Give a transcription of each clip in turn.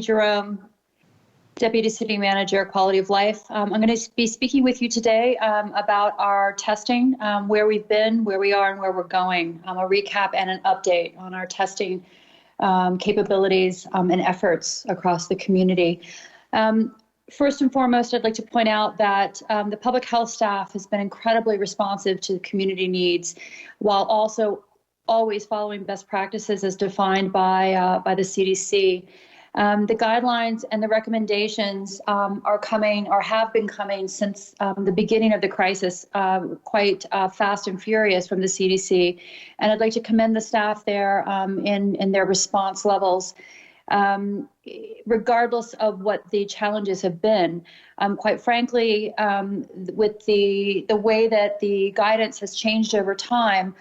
Jerome, Deputy City Manager, Quality of Life. I'm going to be speaking with you today about our testing, where we've been, where we are, and where we're going. A recap and an update on our testing capabilities and efforts across the community. First and foremost, I'd like to point out that the public health staff has been incredibly responsive to the community needs, while also always following best practices as defined by the CDC. The guidelines and the recommendations are coming, or have been coming since the beginning of the crisis, quite fast and furious from the CDC. And I'd like to commend the staff there in their response levels, regardless of what the challenges have been. Quite frankly, with the way that the guidance has changed over time,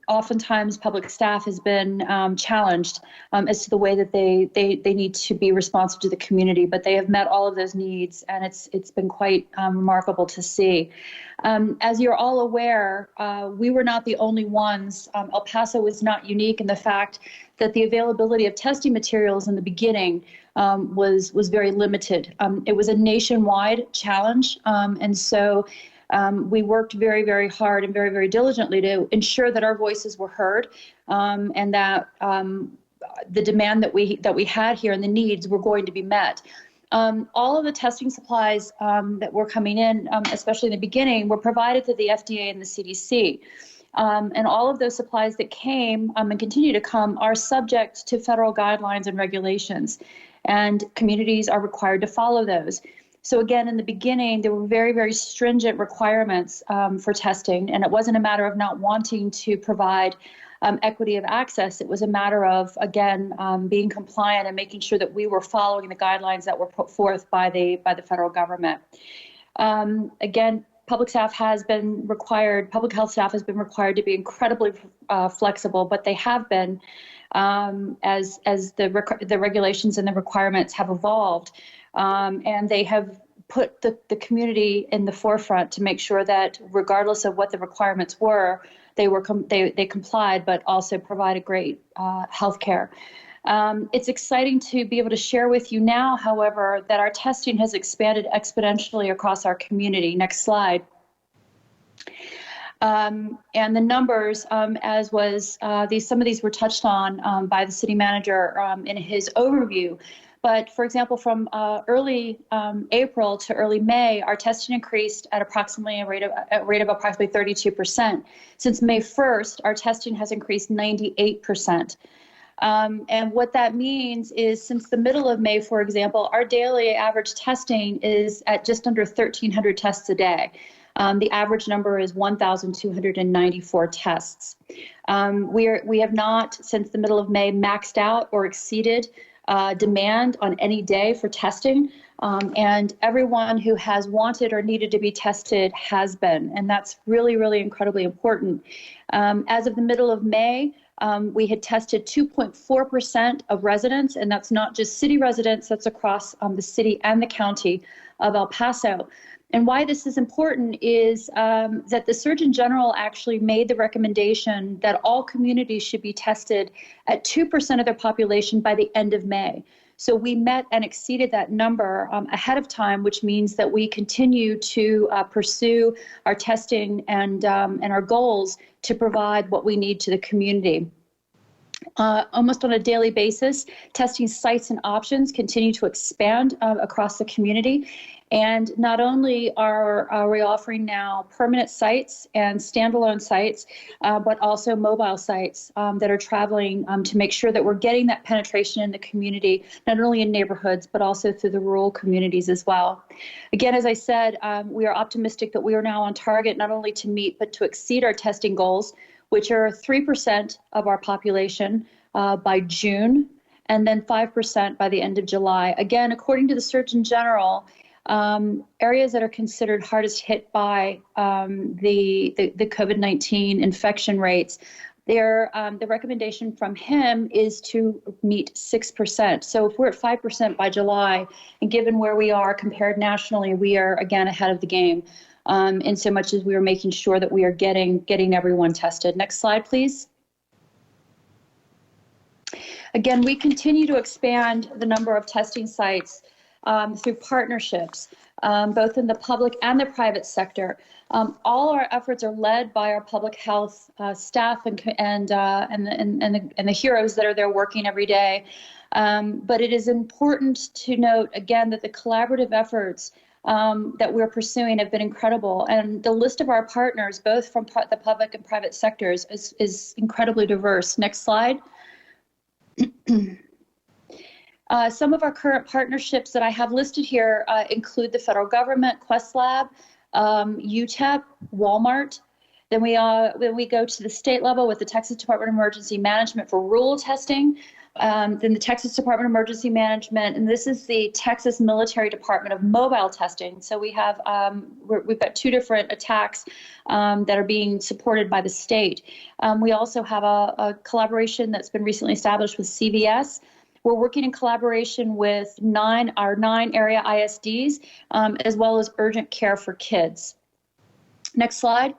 oftentimes public staff has been challenged as to the way that they need to be responsive to the community, but they have met all of those needs, and it's been quite remarkable to see. As you're all aware, we were not the only ones. El Paso was not unique in the fact that the availability of testing materials in the beginning was very limited. It was a nationwide challenge, and so we worked very, very hard and very, very diligently to ensure that our voices were heard, and that the demand that we had here and the needs were going to be met. All of the testing supplies that were coming in, especially in the beginning, were provided to the FDA and the CDC. And all of those supplies that came and continue to come are subject to federal guidelines and regulations, and communities are required to follow those. So again, in the beginning, there were very, very stringent requirements for testing, and it wasn't a matter of not wanting to provide equity of access. It was a matter of, again, being compliant and making sure that we were following the guidelines that were put forth by the federal government. Again, public health staff has been required to be incredibly flexible, but they have been as the regulations and the requirements have evolved, and they have put the community in the forefront to make sure that regardless of what the requirements were, they complied, but also provided great health care. It's exciting to be able to share with you now, however, that our testing has expanded exponentially across our community. Next slide. And the numbers, as was some of these were touched on by the city manager in his overview. But for example, from early April to early May, our testing increased at approximately a rate of approximately 32%. Since May 1st, our testing has increased 98%. And what that means is, since the middle of May, for example, our daily average testing is at just under 1,300 tests a day. The average number is 1,294 tests. We have not, since the middle of May, maxed out or exceeded demand on any day for testing, and everyone who has wanted or needed to be tested has been, and that's really, really incredibly important. As of the middle of May, we had tested 2.4% of residents, and that's not just city residents, that's across the city and the county of El Paso. And why this is important is that the Surgeon General actually made the recommendation that all communities should be tested at 2% of their population by the end of May. So we met and exceeded that number ahead of time, which means that we continue to pursue our testing and our goals to provide what we need to the community. Almost on a daily basis, testing sites and options continue to expand across the community. And not only are we offering now permanent sites and standalone sites, but also mobile sites that are traveling to make sure that we're getting that penetration in the community, not only in neighborhoods, but also through the rural communities as well. Again, as I said, we are optimistic that we are now on target not only to meet, but to exceed our testing goals, which are 3% of our population by June, and then 5% by the end of July. Again, according to the Surgeon General, areas that are considered hardest hit by the COVID-19 infection rates, the recommendation from him is to meet 6%. So if we're at 5% by July, and given where we are compared nationally, we are again ahead of the game, in so much as we are making sure that we are getting everyone tested. Next slide, please. Again, we continue to expand the number of testing sites through partnerships, both in the public and the private sector. All our efforts are led by our public health staff and the heroes that are there working every day. But it is important to note again that the collaborative efforts that we're pursuing have been incredible, and the list of our partners, both from the public and private sectors, is incredibly diverse. Next slide. Some of our current partnerships that I have listed here include the federal government, Quest Lab, UTEP, Walmart. Then we go to the state level with the Texas Department of Emergency Management for rural testing, then the Texas Department of Emergency Management, and this is the Texas Military Department of Mobile Testing. So we have we've got two different attacks that are being supported by the state. We also have a collaboration that's been recently established with CVS. We're working in collaboration with our nine area ISDs, as well as urgent care for kids. Next slide.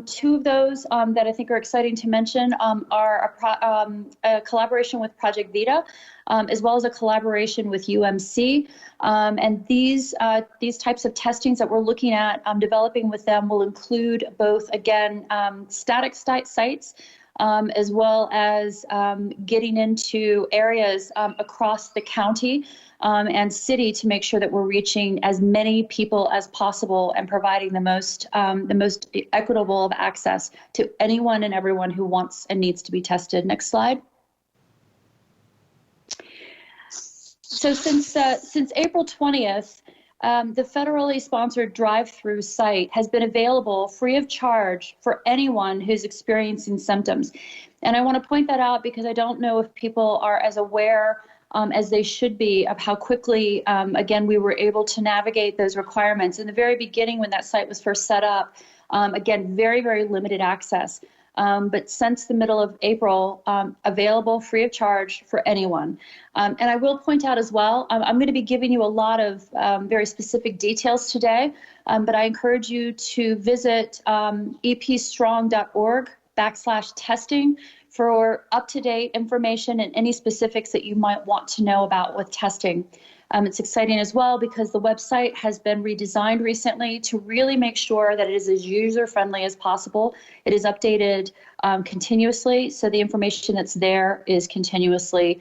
Two of those that I think are exciting to mention are a collaboration with Project Vita, as well as a collaboration with UMC. And these types of testings that we're looking at developing with them will include both, again, static sites, as well as getting into areas across the county and city to make sure that we're reaching as many people as possible and providing the most equitable of access to anyone and everyone who wants and needs to be tested. Next slide. So since April 20th, the federally sponsored drive-through site has been available free of charge for anyone who's experiencing symptoms. And I want to point that out because I don't know if people are as aware as they should be of how quickly, again, we were able to navigate those requirements. In the very beginning, when that site was first set up, again, very, very limited access. But since the middle of April, available free of charge for anyone. And I will point out as well, I'm going to be giving you a lot of very specific details today, but I encourage you to visit epstrong.org/testing for up-to-date information and any specifics that you might want to know about with testing. It's exciting as well because the website has been redesigned recently to really make sure that it is as user-friendly as possible. It is updated continuously, so the information that's there is continuously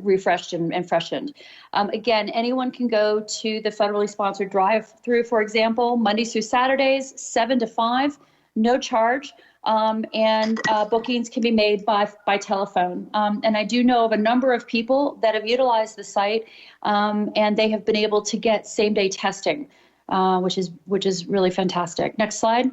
refreshed and freshened. Again, anyone can go to the federally sponsored drive-through, for example, Mondays through Saturdays, 7 to 5, no charge. And bookings can be made by telephone. And I do know of a number of people that have utilized the site, and they have been able to get same-day testing, which is really fantastic. Next slide.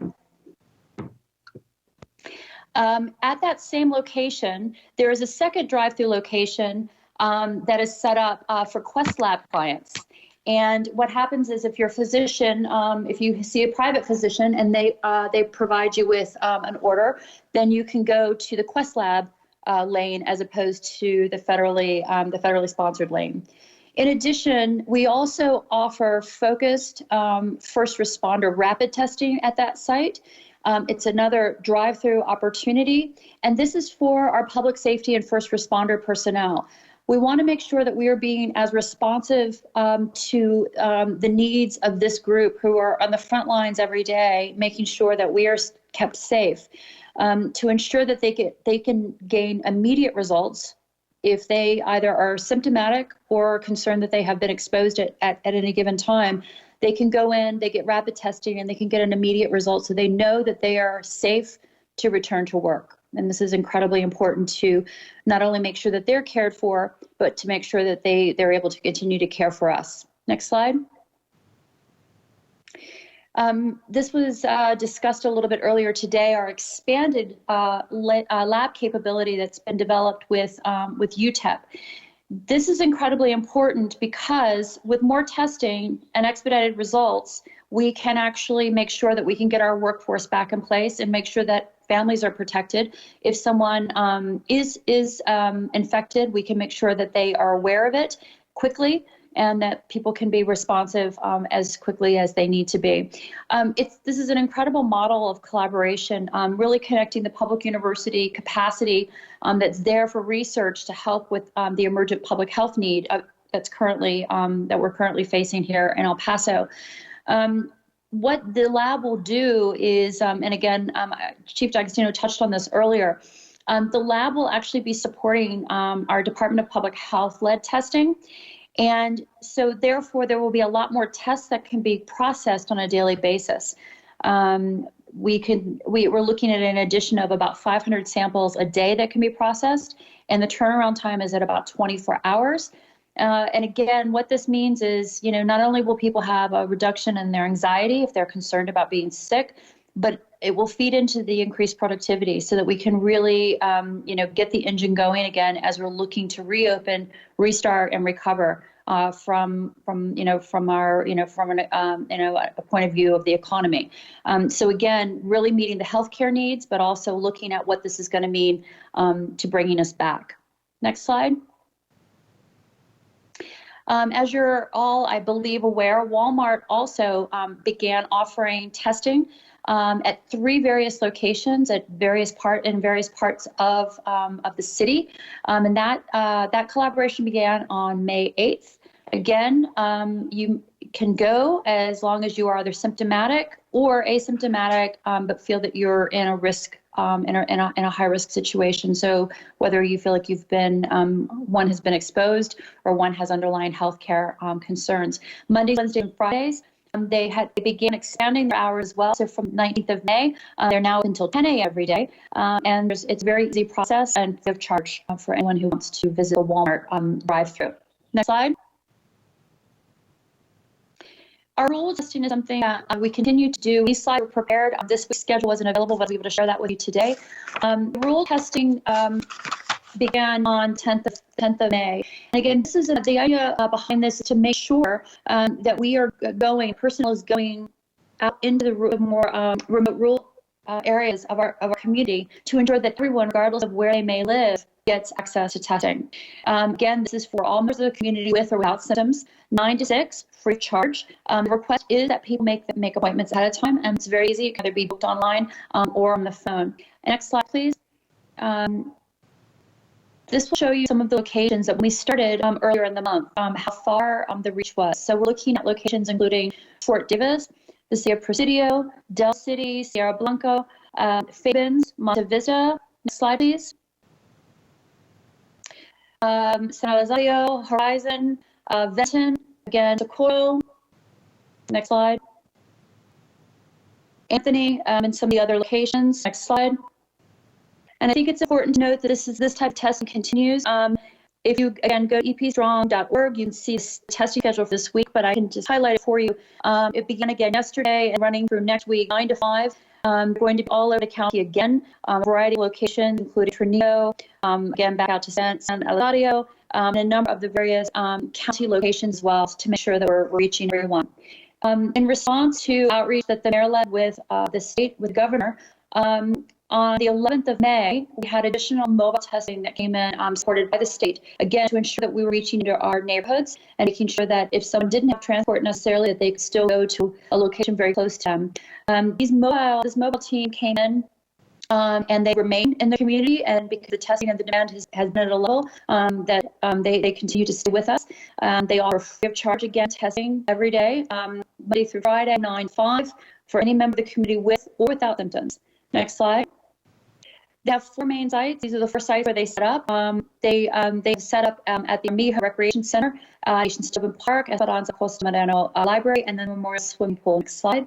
At that same location, there is a second drive-through location that is set up for Quest Lab clients. And what happens is if you're a physician, if you see a private physician and they provide you with an order, then you can go to the Quest Lab lane as opposed to the federally sponsored lane. In addition, we also offer focused first responder rapid testing at that site. It's another drive-through opportunity, and this is for our public safety and first responder personnel. We want to make sure that we are being as responsive to the needs of this group who are on the front lines every day, making sure that we are kept safe, to ensure that they can gain immediate results if they either are symptomatic or are concerned that they have been exposed at any given time. They can go in, they get rapid testing, and they can get an immediate result so they know that they are safe to return to work. And this is incredibly important to not only make sure that they're cared for, but to make sure that they're able to continue to care for us. Next slide. This was discussed a little bit earlier today, our expanded lab capability that's been developed with UTEP. This is incredibly important because with more testing and expedited results, we can actually make sure that we can get our workforce back in place and make sure that families are protected. If someone is infected, we can make sure that they are aware of it quickly, and that people can be responsive as quickly as they need to be. This is an incredible model of collaboration, really connecting the public university capacity that's there for research to help with the emergent public health need that we're currently facing here in El Paso. What the lab will do is, and again, Chief D'Agostino touched on this earlier, the lab will actually be supporting our Department of Public Health-led testing. And so therefore, there will be a lot more tests that can be processed on a daily basis. We're looking at an addition of about 500 samples a day that can be processed, and the turnaround time is at about 24 hours. And again, what this means is, not only will people have a reduction in their anxiety if they're concerned about being sick, but it will feed into the increased productivity so that we can really, get the engine going again as we're looking to reopen, restart, and recover from our, a point of view of the economy. So again, really meeting the healthcare needs, but also looking at what this is going to mean to bringing us back. Next slide. As you're all, I believe, aware, Walmart also began offering testing at 3 various locations in various parts of the city, and that collaboration began on May 8th. Again, you can go as long as you are either symptomatic or asymptomatic, but feel that you're in a risk. In a high-risk situation. So whether you feel like you've been, one has been exposed or one has underlying healthcare concerns. Mondays, Wednesdays, and Fridays, they began expanding their hours as well. So from 19th of May, they're now until 10 a.m. every day. And it's a very easy process and free of charge for anyone who wants to visit a Walmart drive-through. Next slide. Our rule testing is something that we continue to do. These slides were prepared. This week's schedule wasn't available, but I'll be able to share that with you today. Rule testing began on 10th of May. And again, this is the idea behind this to make sure that we are personnel is going out into the more remote rural areas of our community to ensure that everyone, regardless of where they may live, gets access to testing. Again, this is for all members of the community with or without symptoms, 9 to 6, free of charge. The request is that people make appointments ahead of time, and it's very easy. It can either be booked online or on the phone. Next slide, please. This will show you some of the locations that when we started earlier in the month, how far the reach was. So we're looking at locations including Fort Davis, the City of Presidio, Del City, Sierra Blanco, Fabens, Monte Vista. Next slide, please. San Elizario, Horizon, Venton, again, Socorro. Next slide. Anthony, and some of the other locations. Next slide. And I think it's important to note that this type of testing continues. If you, again, go to epstrong.org, you can see the testing schedule for this week, but I can just highlight it for you. It began again yesterday and running through next week, 9 to 5. Going to be all over the county again, a variety of locations, including Trinidad, again, back out to San Elizario, and a number of the various county locations as well to make sure that we're reaching everyone. In response to outreach that the mayor led with the state, with the governor, on the 11th of May, we had additional mobile testing that came in supported by the state, again, to ensure that we were reaching into our neighborhoods and making sure that if someone didn't have transport necessarily, that they could still go to a location very close to them. This mobile team came in and they remain in the community, and because the testing and the demand has been at a level that they continue to stay with us. They offer free of charge, again, testing every day, Monday through Friday, 9 to 5, for any member of the community with or without symptoms. Next slide. They have 4 main sites. These are the 4 sites where they set up. They set up at the Amiga Recreation Center, Nation Steuben Park, Esperanza Costa Moreno Library, and then Memorial Swimming Pool. Next slide.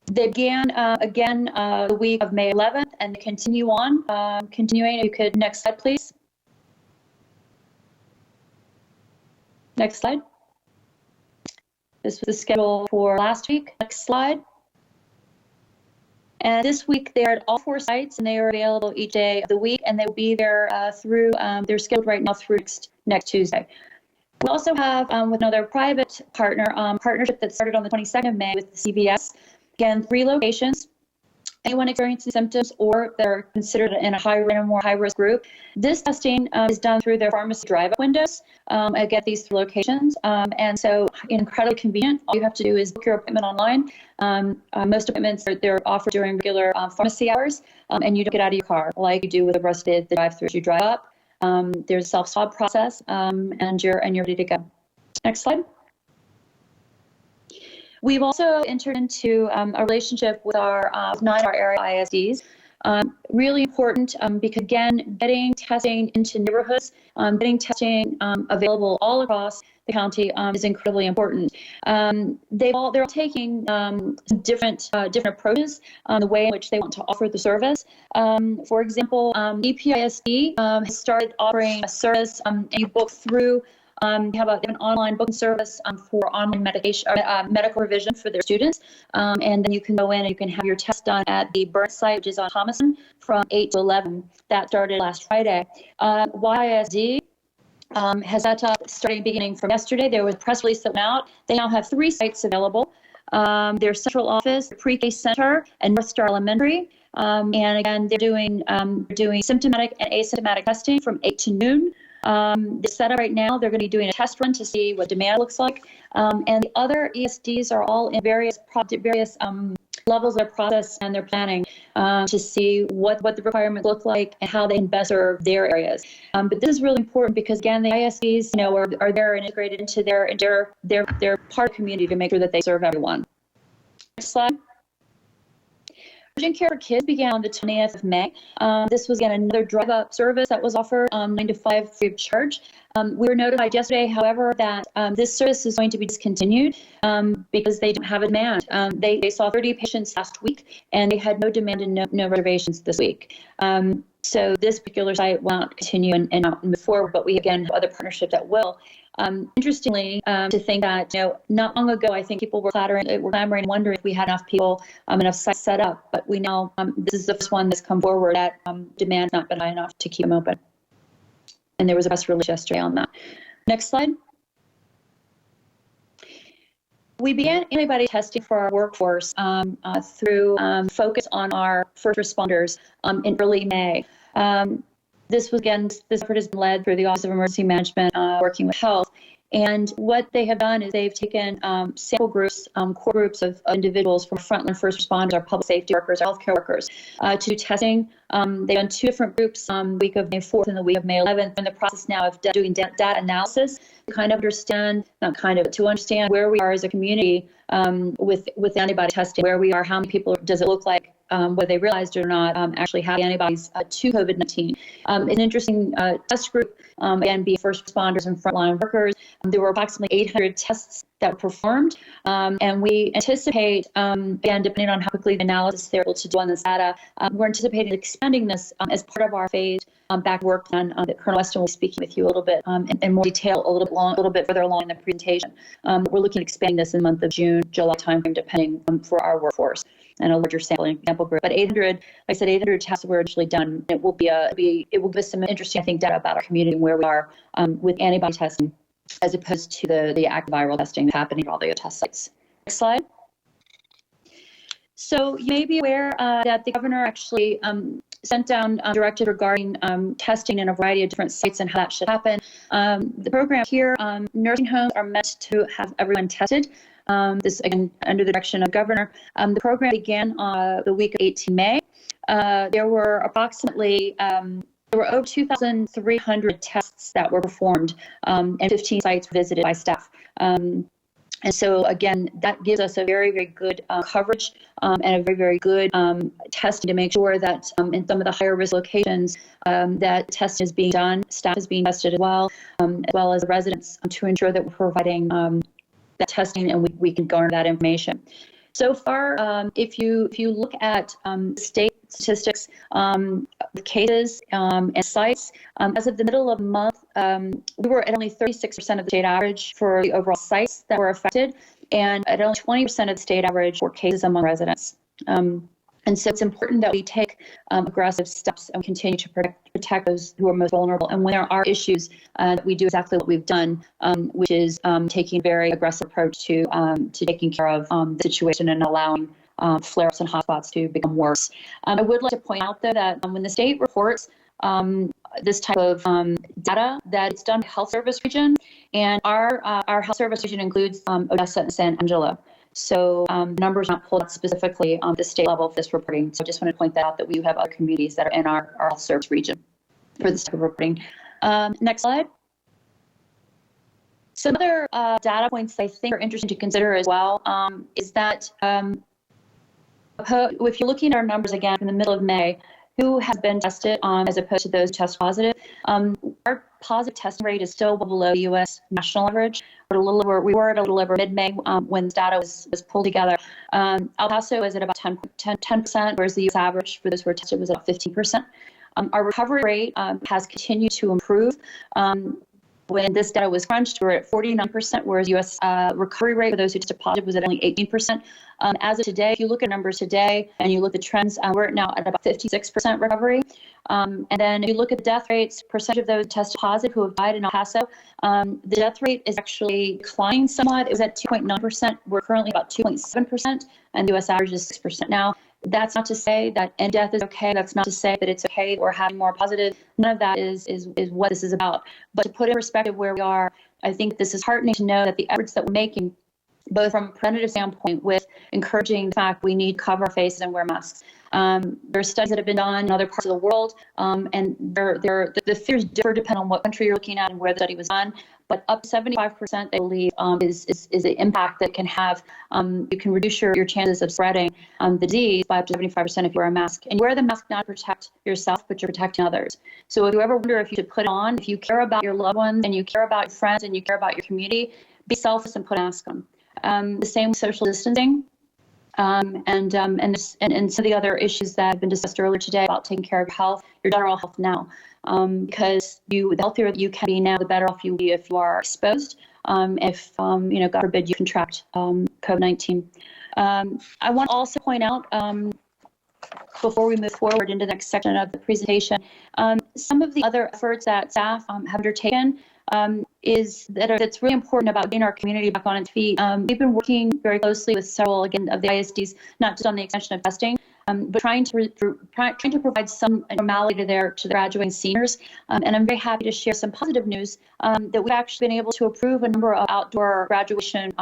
They began again the week of May 11th, and they continue on. Continuing, you could, next slide, please. Next slide. This was the schedule for last week. Next slide. And this week, they're at all 4 sites, and they are available each day of the week, and they will be there through, they're scheduled right now through next Tuesday. We also have, with another private partnership that started on the 22nd of May with the CVS, again, 3 locations. anyone experiencing symptoms or that are considered in a more high-risk group. This testing is done through their pharmacy drive-up windows at these locations, and so incredibly convenient. All you have to do is book your appointment online. Most appointments they're offered during regular pharmacy hours, and you don't get out of your car like you do with the rest of the drive-throughs. You drive up. There's a self-swab process, and you're ready to go. Next slide. We've also entered into a relationship with our 9 of our area ISDs. Really important because, again, getting testing into neighborhoods, getting testing available all across the county is incredibly important. They're all taking different approaches on the way in which they want to offer the service. For example, EPISD has started offering a service, and you book through. They have an online booking service for online medical revision for their students, and then you can go in and you can have your test done at the Burnt site, which is on Thomason, from 8 to 11. That started last Friday. YISD has that up starting beginning from yesterday. There was a press release that went out. They now have 3 sites available. Their central office, the pre-K center, and North Star Elementary. And again, they're doing symptomatic and asymptomatic testing from 8 to noon. The setup right now, they're going to be doing a test run to see what demand looks like. And the other ESDs are all in various levels of their process and their planning to see what the requirements look like and how they can best serve their areas. But this is really important because, again, the ISDs, are there integrated into their part of the community to make sure that they serve everyone. Next slide. Urgent Care for Kids began on the 20th of May. This was, again, another drive-up service that was offered 9 to 5 free of charge. We were notified yesterday, however, that this service is going to be discontinued because they don't have a demand. They saw 30 patients last week, and they had no demand and no reservations this week. So this particular site will not continue and not move forward, but we, again, have other partnerships that will. Interestingly, to think that, not long ago, I think people were clamoring, wondering if we had enough people, enough sites set up. But we know this is the first one that's come forward that demand's not been high enough to keep them open. And there was a press release yesterday on that. Next slide. We began antibody testing for our workforce through focus on our first responders in early May. This effort has been led through the Office of Emergency Management, working with health. And what they have done is they've taken sample groups, core groups of individuals from frontline first responders, our public safety workers, our healthcare workers, to testing. They've done 2 different groups, the week of May 4th and the week of May 11th. In the process now of doing data analysis to understand where we are as a community with antibody testing, where we are, how many people does it look like, whether they realized it or not, actually have antibodies to COVID-19. An interesting test group, again, being first responders and frontline workers. There were approximately 800 tests that were performed, and we anticipate, again, depending on how quickly the analysis they're able to do on this data, we're anticipating expanding this as part of our phased back work plan that Colonel Weston will be speaking with you a little bit in more detail, a little bit further along in the presentation. We're looking at expanding this in the month of June, July timeframe, depending for our workforce and a larger sample group. But 800 tests were actually done. It will give us some interesting, I think, data about our community and where we are with antibody testing, as opposed to the active viral testing happening at all the test sites. Next slide. So you may be aware that the governor actually sent down directives regarding testing in a variety of different sites and how that should happen. The program here, nursing homes are meant to have everyone tested. This, again, under the direction of the governor. The program began the week of 18 May. There were over 2,300 tests that were performed and 15 sites visited by staff. And so, again, that gives us a very, very good coverage and a very, very good testing to make sure that in some of the higher risk locations that testing is being done, staff is being tested as well as the residents, to ensure that we're providing that testing and we can garner that information. So far, if you look at state statistics, the cases and sites, as of the middle of the month, we were at only 36% of the state average for the overall sites that were affected, and at only 20% of the state average for cases among residents. And so it's important that we take aggressive steps and continue to protect those who are most vulnerable. And when there are issues, we do exactly what we've done, which is taking a very aggressive approach to taking care of the situation and allowing flare-ups and hotspots to become worse. I would like to point out, though, that when the state reports this type of data, that it's done by health service region, and our health service region includes Odessa and San Angelo. So numbers not pulled out specifically on the state level for this reporting. So I just want to point that out, that we have other communities that are in our health service region for this type of reporting. Next slide. Some other data points I think are interesting to consider as well is that if you're looking at our numbers again in the middle of May, who has been tested as opposed to those who test positive, our positive testing rate is still below the U.S. national average. We were at a little over mid-May when this data was pulled together. El Paso is at about 10%, whereas the U.S. average for those who were tested was about 15%. Our recovery rate has continued to improve. When this data was crunched, we were at 49%, whereas U.S. recovery rate for those who tested positive was at only 18%. As of today, if you look at numbers today and you look at the trends, we're now at about 56% recovery. And then if you look at the death rates, percentage of those tested positive who have died in El Paso, the death rate is actually declining somewhat. It was at 2.9%. We're currently about 2.7%, and the U.S. average is 6%. Now, that's not to say that end death is okay. That's not to say that it's okay or having more positive. None of that is what this is about. But to put in perspective where we are, I think this is heartening to know that the efforts that we're making, both from a preventative standpoint with encouraging the fact we need to cover our faces and wear masks. There are studies that have been done in other parts of the world, and the figures differ depending on what country you're looking at and where the study was done. But up to 75%, I believe, is the impact that can have. You can reduce your chances of spreading the disease by up to 75% if you wear a mask. And you wear the mask not to protect yourself, but you're protecting others. So if you ever wonder if you should put it on, if you care about your loved ones and you care about your friends and you care about your community, be selfless and put a mask on. The same with social distancing. And some of the other issues that have been discussed earlier today about taking care of your health, your general health now, because the healthier you can be now, the better off you will be if you are exposed. If God forbid you contract COVID-19. I want to also point out before we move forward into the next section of the presentation, some of the other efforts that staff have undertaken. That's really important about getting our community back on its feet. We've been working very closely with several, again, of the ISDs, not just on the extension of testing, but trying to provide some normality to their graduating seniors. And I'm very happy to share some positive news that we've actually been able to approve a number of outdoor graduation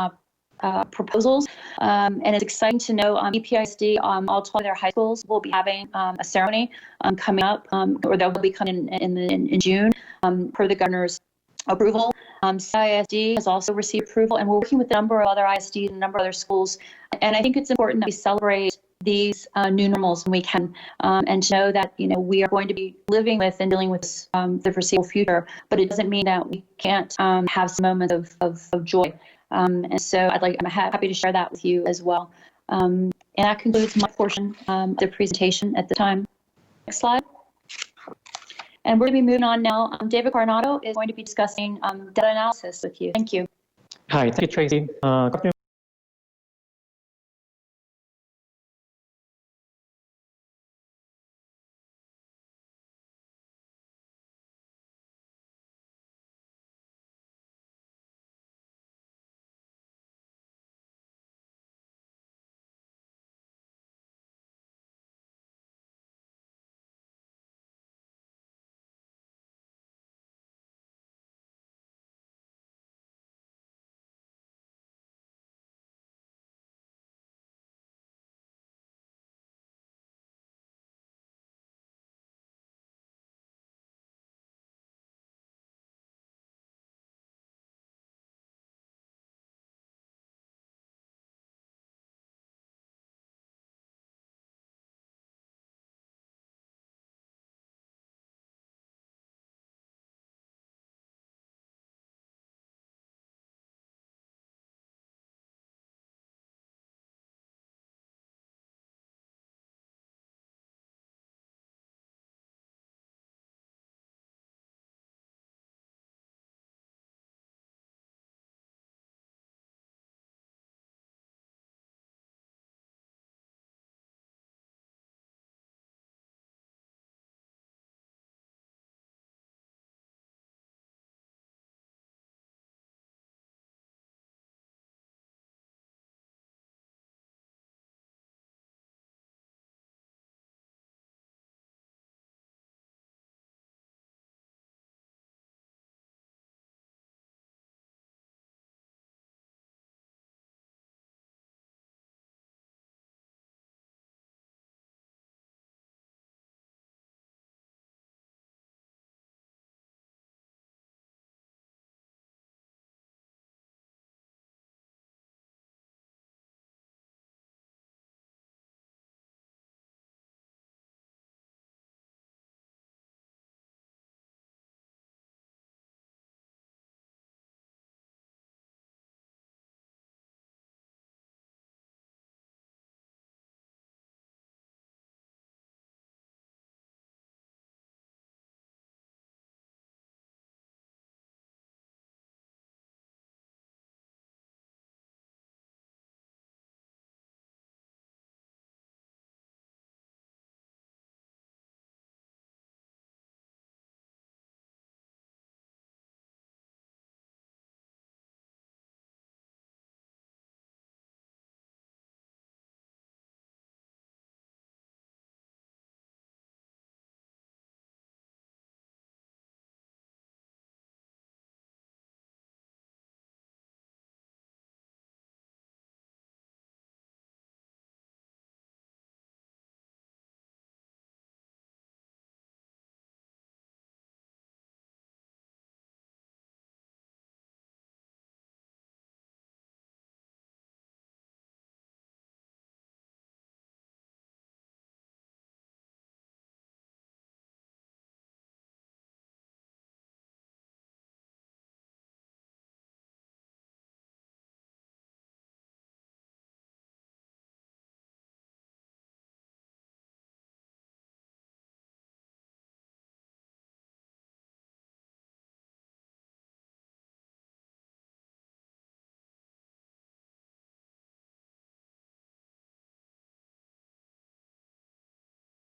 proposals. And it's exciting to know EPISD, all 12 of their high schools will be having a ceremony coming up, or that will be coming in June per the governor's approval. CISD has also received approval, and we're working with a number of other ISDs and a number of other schools. And I think it's important that we celebrate these new normals when we can, and to know that we are going to be living with and dealing with this, the foreseeable future. But it doesn't mean that we can't have some moments of joy. And so I'm happy to share that with you as well. And that concludes my portion of the presentation at the time. Next slide. And we're going to be moving on now. David Coronado is going to be discussing data analysis with you. Thank you. Hi, thank you, Tracy. Good afternoon,